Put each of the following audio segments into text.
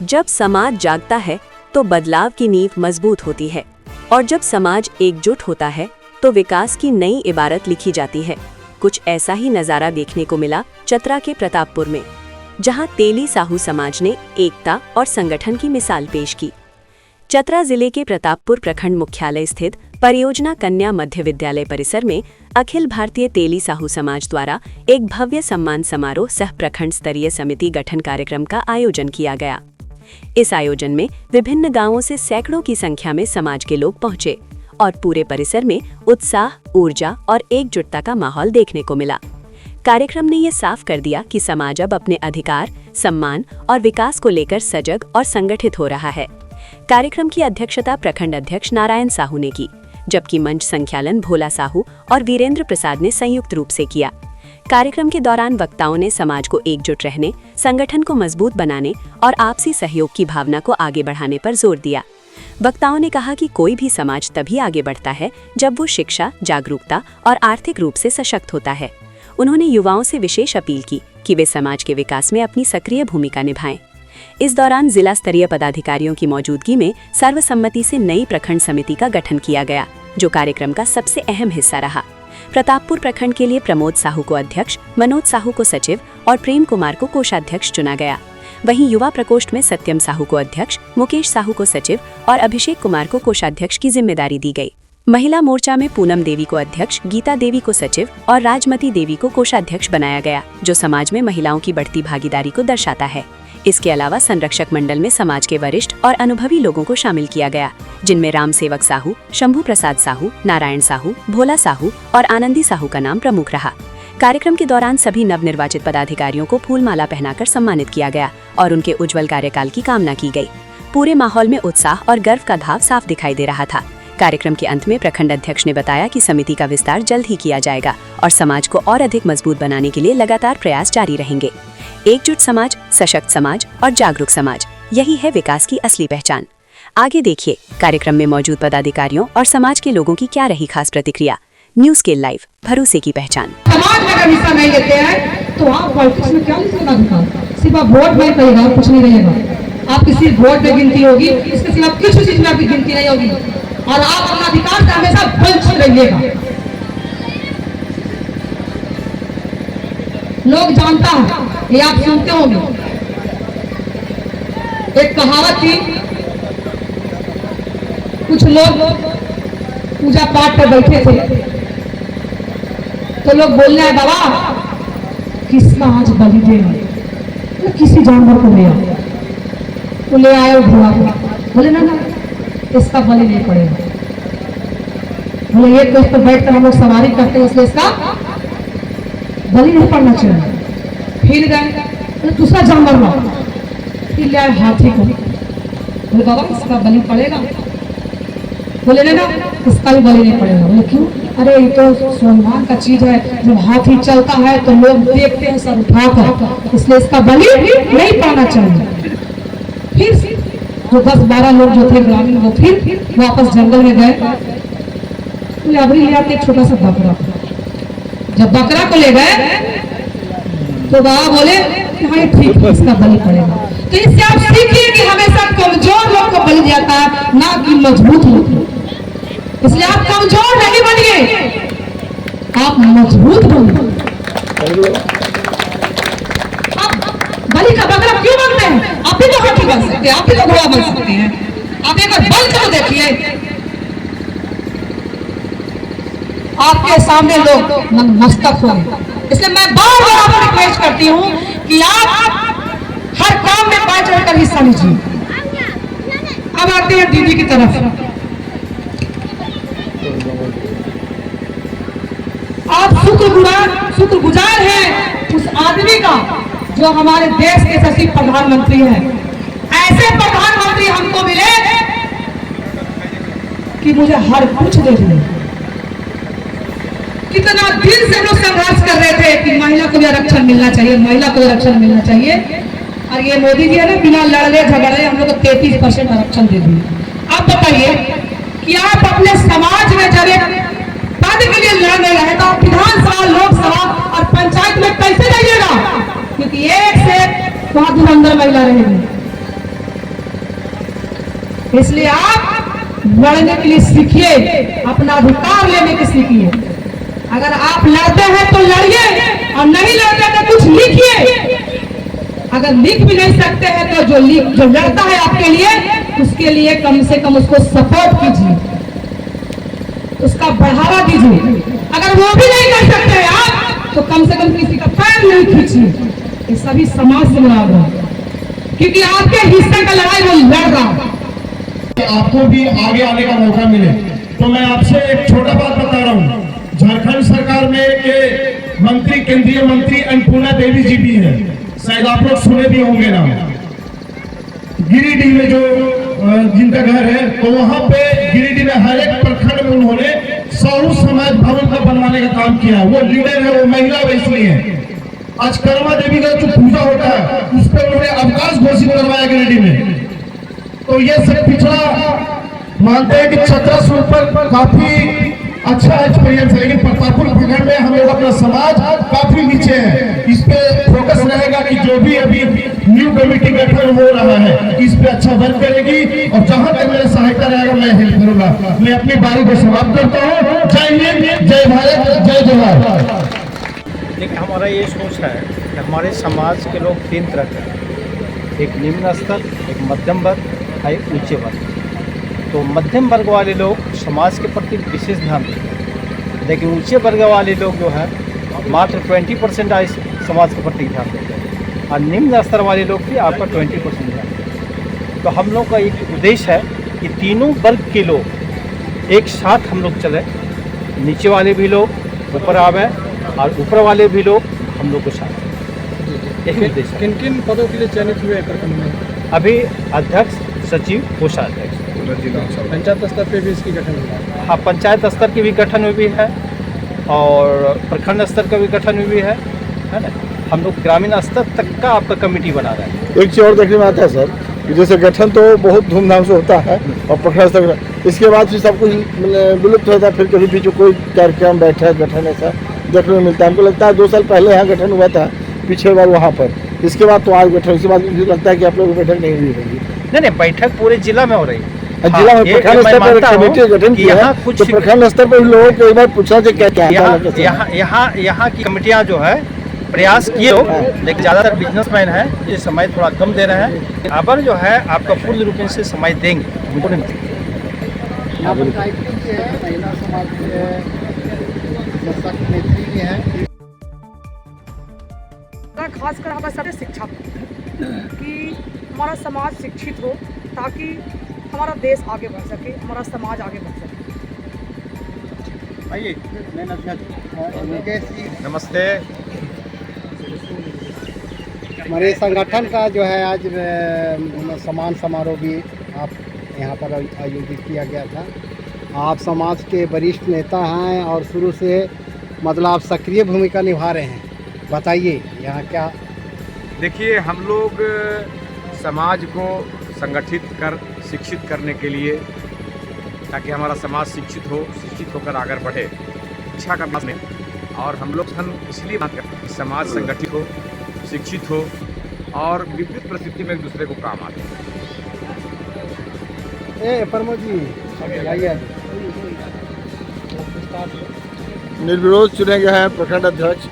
जब समाज जागता है तो बदलाव की नींव मजबूत होती है और जब समाज एकजुट होता है तो विकास की नई इबारत लिखी जाती है। कुछ ऐसा ही नजारा देखने को मिला चतरा के प्रतापपुर में, जहां तेली साहू समाज ने एकता और संगठन की मिसाल पेश की। चतरा जिले के प्रतापपुर प्रखंड मुख्यालय स्थित परियोजना कन्या मध्य विद्यालय परिसर में अखिल भारतीय तेली साहू समाज द्वारा एक भव्य सम्मान समारोह सह प्रखंड स्तरीय समिति गठन कार्यक्रम का आयोजन किया गया। इस आयोजन में विभिन्न गांवों से सैकड़ों की संख्या में समाज के लोग पहुंचे और पूरे परिसर में उत्साह, ऊर्जा और एकजुटता का माहौल देखने को मिला। कार्यक्रम ने ये साफ कर दिया कि समाज अब अपने अधिकार, सम्मान और विकास को लेकर सजग और संगठित हो रहा है। कार्यक्रम की अध्यक्षता प्रखंड अध्यक्ष नारायण साहू ने की, जबकि मंच संचालन भोला साहू और वीरेंद्र प्रसाद ने संयुक्त रूप से किया। कार्यक्रम के दौरान वक्ताओं ने समाज को एकजुट रहने, संगठन को मजबूत बनाने और आपसी सहयोग की भावना को आगे बढ़ाने पर जोर दिया। वक्ताओं ने कहा कि कोई भी समाज तभी आगे बढ़ता है जब वो शिक्षा, जागरूकता और आर्थिक रूप से सशक्त होता है। उन्होंने युवाओं से विशेष अपील की कि वे समाज के विकास में अपनी सक्रिय भूमिका निभाएं। इस दौरान जिला स्तरीय पदाधिकारियों की मौजूदगी में सर्वसम्मति से नई प्रखंड समिति का गठन किया गया, जो कार्यक्रम का सबसे अहम हिस्सा रहा। प्रतापपुर प्रखंड के लिए प्रमोद साहू को अध्यक्ष, मनोज साहू को सचिव और प्रेम कुमार को कोषाध्यक्ष चुना गया। वहीं युवा प्रकोष्ठ में सत्यम साहू को अध्यक्ष, मुकेश साहू को सचिव और अभिषेक कुमार को कोषाध्यक्ष की जिम्मेदारी दी गई। महिला मोर्चा में पूनम देवी को अध्यक्ष, गीता देवी को सचिव और राजमती देवी को कोषाध्यक्ष बनाया गया, जो समाज में महिलाओं की बढ़ती भागीदारी को दर्शाता है। इसके अलावा संरक्षक मंडल में समाज के वरिष्ठ और अनुभवी लोगों को शामिल किया गया, जिनमें राम सेवक साहू, शंभू प्रसाद साहू, नारायण साहू, भोला साहू और आनंदी साहू का नाम प्रमुख रहा। कार्यक्रम के दौरान सभी नवनिर्वाचित पदाधिकारियों को फूलमाला पहनाकर सम्मानित किया गया और उनके उज्जवल कार्यकाल की कामना की गई। पूरे माहौल में उत्साह और गर्व का भाव साफ दिखाई दे रहा था। कार्यक्रम के अंत में प्रखंड अध्यक्ष ने बताया कि समिति का विस्तार जल्द ही किया जाएगा और समाज को और अधिक मजबूत बनाने के लिए लगातार प्रयास जारी रहेंगे। एकजुट समाज, सशक्त समाज और जागरूक समाज, यही है विकास की असली पहचान। आगे देखिए कार्यक्रम में मौजूद पदाधिकारियों और समाज के लोगों की क्या रही खास प्रतिक्रिया। न्यूज़ के लाइव, भरोसे की पहचान। समाज में अगर हिस्सा नहीं लेते हैं तो आप पॉलिटिक्स में क्या लिखना दिखा, सिर्फ आप वोट में रहेगा, कुछ नहीं रहेगा। आपकी सिर्फ वोट में गिनती होगी, इसके सिवा किसी चीज में आपकी गिनती नहीं होगी और आप अपना अधिकार से हमेशा वंचित रहिएगा। लोग जानता है, ये आप सुनते होंगे, एक कहावत थी, कुछ लोग पूजा पाठ पर बैठे थे तो लोग बोलने आए, बाबा किसका आज बलि देना, तो किसी जानवर को ले आए, तो ले आए घोड़ा को, बोले ना इसका बलि नहीं पड़ेगा। बोले एक तो इस पर बैठकर हम लोग सवारी करते हैं, इसलिए इसका बलि नहीं पड़ना चाहिए। फिर गए दूसरा जानवर ला, फिर ले आए हाथी को, बोले बाबा इसका बलि पड़ेगा। बोले ना इसका भी बलि नहीं पड़ेगा। बोले क्यों? अरे ये तो सम्मान का चीज है, जब हाथी चलता है तो लोग देखते हैं सर उठाकर, इसलिए इसका बलि नहीं पड़ना चाहिए। फिर जो 10-12 लोग जो थे ग्रामीण, वो फिर वापस जंगल में गए, अबरी ले आते एक छोटा सा बकरा। जब बकरा को ले गए तो बाबा बोले हाँ ठीक है, इसका बलि पड़ेगा। तो इससे आप सीखिए कि हमेशा कमजोर लोग को बलि जाता है, ना कि मजबूत लोग। इसलिए आप कमजोर नहीं बनिए, आप मजबूत बनिए। आप बलि का बकरा क्यों बनते हैं? आप भी तो हाथी बन सकते हैं, आप भी तो घोड़ा बन सकते हैं। आप एक बार बल कर देखिए, आपके सामने लोग नतमस्तक होंगे। इसलिए मैं बार बार आपको रिक्वेस्ट करती हूँ कि आप हर काम में बढ़ चढ़कर हिस्सा लीजिए। अब आते हैं दीदी की तरफ। आप शुक्रगुजार हैं उस आदमी का जो हमारे देश के सचिव प्रधानमंत्री हैं। ऐसे प्रधानमंत्री हमको मिले कि मुझे हर कुछ दे दिए। कितना दिन से हम लोग संघर्ष कर रहे थे कि महिला को भी आरक्षण मिलना चाहिए, महिला को आरक्षण मिलना चाहिए, और ये मोदी जी है ना, बिना लड़ने झगड़े हम लोग को 33% आरक्षण दे दिए। अब बताइए कि आप अपने समाज में जब एक पद के लिए लड़ रहे हैं तो आप विधानसभा, लोकसभा और पंचायत में कैसे जाइएगा? क्योंकि एक से वहां धुरंधर महिला रहेगी। इसलिए आप लड़ने के लिए सीखिए, अपना अधिकार लेने की सीखिए। अगर आप लड़ते हैं तो लड़िए, और नहीं लड़ते तो कुछ लिखिए। अगर लिख भी नहीं सकते हैं तो जो लड़ता है आपके लिए, उसके लिए कम से कम उसको सपोर्ट कीजिए, उसका बढ़ावा दीजिए। अगर वो भी नहीं कर सकते हैं आप, तो कम से कम किसी का पैर नहीं खींचिए। ये सभी समाज से मुराद है, क्योंकि आपके हिस्से का लड़ाई वो लड़ रहा है। आपको भी आगे आने का मौका मिले। तो मैं आपसे एक छोटा बात बता रहा हूँ, झारखंड सरकार में के मंत्री, केंद्रीय मंत्री अन्नपूर्णा देवी जी भी हैं, शायद आप लोग सुने भी होंगे नाम। गिरिडीह में जो जिनका घर है, तो वहां पे गिरिडीह में हर एक प्रखंड में उन्होंने साहू समाज भवन का बनवाने का काम किया। वो लीडर है, वो महिला वैसली है। आज कर्मा देवी का जो पूजा होता है, उस पर उन्होंने अवकाश घोषित करवाया गिरिडीह में। तो ये सब पिछड़ा मानते हैं कि चतरा सूर पर काफी अच्छा एक्सपीरियंस है, लेकिन प्रतापपुर प्रखंड में हम लोग अपना समाज काफी नीचे है। इस पे फोकस रहेगा कि जो भी अभी न्यू कमेटी गठन हो रहा है, इस पे अच्छा वर्क करेगी, और जहां तक मेरा सहायता रहेगा मैं हेल्प करूंगा। मैं अपनी बारी को समाप्त करता हूँ। जय हिंद, जय भारत, जय जवाहर। देखिए, हमारा ये सोच है कि हमारे समाज के लोग 3 तरह के हैं, एक निम्न स्तर, एक मध्यम वर्ग, एक ऊंचे वर्ग। तो मध्यम वर्ग वाले लोग समाज के प्रति विशेष ध्यान देते हैं, लेकिन ऊंचे वर्ग वाले लोग जो है मात्र 20% समाज के प्रति ध्यान देते हैं, और निम्न स्तर वाले लोग भी आपका 20% ध्यान देते हैं। तो हम लोग का एक उद्देश्य है कि तीनों वर्ग के लोग एक साथ हम लोग चलें, नीचे वाले भी लोग ऊपर आवे और ऊपर वाले भी लोग हम लोग को साथ। एक उद्देश्य। किन किन पदों के लिए चयनित हुए हैं प्रखंड में? अभी अध्यक्ष, सचिव, कोषाध्यक्ष। पंचायत स्तर पे भी इसकी गठन हुआ? हाँ, पंचायत स्तर की भी गठन हुई है और प्रखंड स्तर का भी गठन हुई है ना। हम लोग ग्रामीण स्तर तक का आपका कमेटी बना रहे हैं। एक चीज़ और देखने में आता है सर, कि जैसे गठन तो बहुत धूमधाम से होता है और प्रखंड स्तर, इसके बाद फिर सब कुछ विलुप्त होता है। फिर कभी बीच में कोई कार्यक्रम, बैठक, गठन ऐसा देखने में मिलता है। हमको लगता है 2 साल पहले यहाँ गठन हुआ था, पिछले बार वहाँ पर, इसके बाद तो आज गठन, इसके बाद मुझे लगता है कि आप लोगों की बैठक नहीं हुई होगी। नहीं, बैठक पूरे जिला में हो रही है। जिला में प्रखंड स्तर पर कमेटी गठन किया है, कुछ तो प्रखंड स्तर पर लोगों को एक बार पूछा जाए क्या क्या यहाँ की कमेटियाँ जो है प्रयास किए हो, लेकिन ज़्यादातर बिजनेसमैन है, ये समय थोड़ा कम दे रहे हैं। अब जो है आपका पूर्ण रूप से समय देंगे। खासकर हमारे सारे शिक्षा कि हमारा समाज शिक्षित हो, ताकि हमारा देश आगे बढ़ सके, हमारा समाज आगे बढ़ सके। आइए। नमस्ते। हमारे संगठन का जो है आज सम्मान समारोह भी आप यहाँ पर आयोजित किया गया था। आप समाज के वरिष्ठ नेता हैं और शुरू से मतलब आप सक्रिय भूमिका निभा रहे हैं, बताइए यहाँ क्या? देखिए, हम लोग समाज को संगठित कर शिक्षित करने के लिए, ताकि हमारा समाज शिक्षित होकर आगे बढ़े, इच्छा का में, और हम लोग इसलिए बात करते हैं कि समाज संगठित हो, शिक्षित हो और विपरीत परिस्थिति में एक दूसरे को काम आते हैं। प्रमोद जी आइए। निर्विरोध चुने गए हैं प्रखंड अध्यक्ष।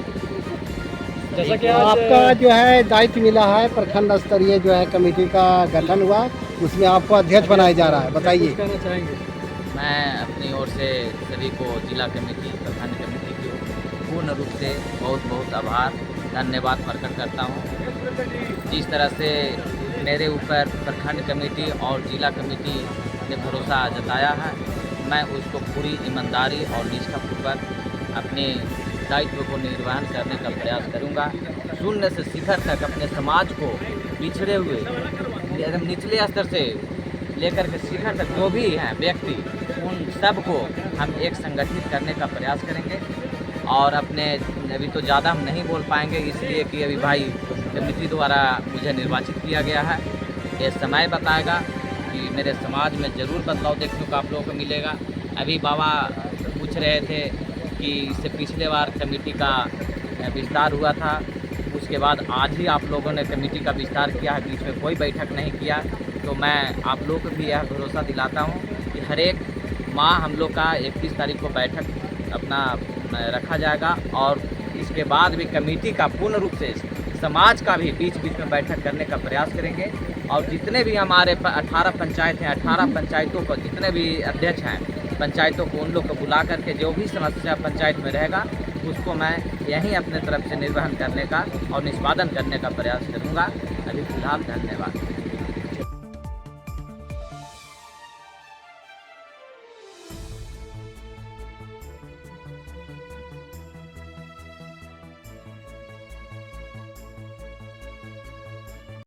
जैसा कि आपका जो है दायित्व मिला है, प्रखंड स्तरीय जो है कमेटी का गठन हुआ, उसमें आपको अध्यक्ष बनाया जा रहा है, बताइए। कहना चाहेंगे? मैं अपनी ओर से सभी को जिला कमेटी, प्रखंड कमेटी को पूर्ण रूप से बहुत बहुत आभार, धन्यवाद प्रकट करता हूँ। जिस तरह से मेरे ऊपर प्रखंड कमेटी और जिला कमेटी ने भरोसा जताया है, मैं उसको पूरी ईमानदारी और निष्ठापूर्वक अपने दायित्व को निर्वहन करने का प्रयास करूंगा। शून्य से शिखर तक अपने समाज को पिछड़े हुए एकदम निचले स्तर से लेकर के शिखर तक जो भी हैं व्यक्ति, उन सब को हम एक संगठित करने का प्रयास करेंगे। और अपने अभी तो ज़्यादा हम नहीं बोल पाएंगे, इसलिए कि अभी भाई कमेटी द्वारा मुझे निर्वाचित किया गया है। ये समय बताएगा कि मेरे समाज में ज़रूर बदलाव देखने को आप लोगों को मिलेगा। अभी बाबा पूछ रहे थे कि इससे पिछले बार कमेटी का विस्तार हुआ था, उसके बाद आज ही आप लोगों ने कमेटी का विस्तार किया है, बीच में कोई बैठक नहीं किया। तो मैं आप लोगों को भी यह भरोसा दिलाता हूँ कि हर एक माह हम लोग का 31 तारीख को बैठक अपना रखा जाएगा और इसके बाद भी कमेटी का पूर्ण रूप से समाज का भी बीच बीच में बैठक करने का प्रयास करेंगे और जितने भी हमारे 18 पंचायत हैं 18 पंचायतों को जितने भी अध्यक्ष हैं पंचायतों को उन लोग को बुला करके जो भी समस्या पंचायत में रहेगा उसको मैं यहीं अपने तरफ से निर्वहन करने का और निष्पादन करने का प्रयास करूँगा। अभी फिलहाल धन्यवाद।